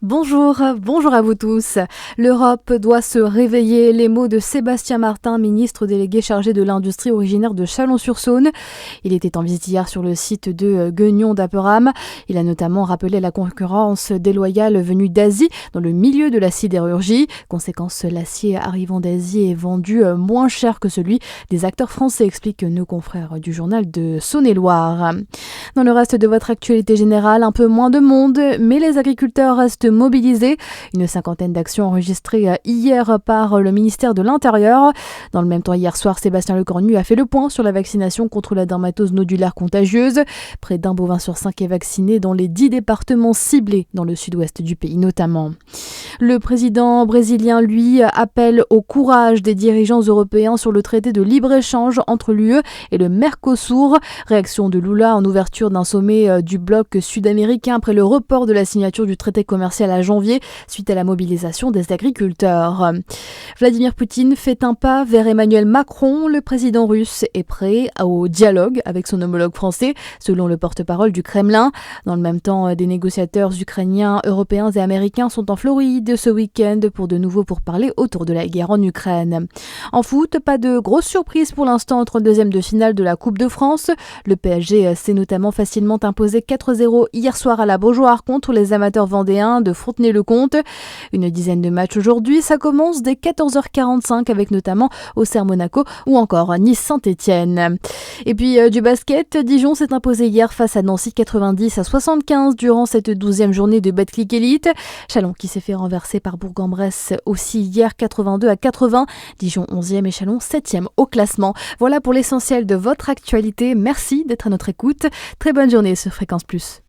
Bonjour à vous tous. L'Europe doit se réveiller. Les mots de Sébastien Martin, ministre délégué chargé de l'industrie originaire de Chalon-sur-Saône. Il était en visite hier sur le site de Gueugnon d'Aperam. Il a notamment rappelé la concurrence déloyale venue d'Asie dans le milieu de la sidérurgie. Conséquence, l'acier arrivant d'Asie est vendu moins cher que celui des acteurs français, expliquent nos confrères du journal de Saône-et-Loire. Dans le reste de votre actualité générale, un peu moins de monde, mais les agriculteurs restent mobilisés. Une cinquantaine d'actions enregistrées hier par le ministère de l'Intérieur. Dans le même temps, hier soir, Sébastien Lecornu a fait le point sur la vaccination contre la dermatose nodulaire contagieuse. Près d'un bovin sur 5 est vacciné dans les 10 départements ciblés dans le sud-ouest du pays notamment. Le président brésilien, lui, appelle au courage des dirigeants européens sur le traité de libre-échange entre l'UE et le Mercosur. Réaction de Lula en ouverture d'un sommet du bloc sud-américain après le report de la signature du traité commercial à janvier suite à la mobilisation des agriculteurs. Vladimir Poutine fait un pas vers Emmanuel Macron. Le président russe est prêt au dialogue avec son homologue français, selon le porte-parole du Kremlin. Dans le même temps, des négociateurs ukrainiens, européens et américains sont en Floride ce week-end pour de nouveau pourparlers autour de la guerre en Ukraine. En foot, pas de grosse surprise pour l'instant entre le deuxième de finale de la Coupe de France. Le PSG s'est notamment facilement imposé 4-0 hier soir à la Beaujoire contre les amateurs vendéens de Fontenay-le-Comte. Une dizaine de matchs aujourd'hui, ça commence dès 14h45 avec notamment Auxerre-Monaco ou encore Nice-Saint-Étienne. Et puis du basket, Dijon s'est imposé hier face à Nancy 90-75 durant cette 12e journée de Betclic Elite. Chalon qui s'est fait renverser par Bourg-en-Bresse aussi hier 82-80. Dijon 11e et Chalon 7e au classement. Voilà pour l'essentiel de votre actualité. Merci d'être à notre écoute. Très bonne journée sur Fréquence Plus.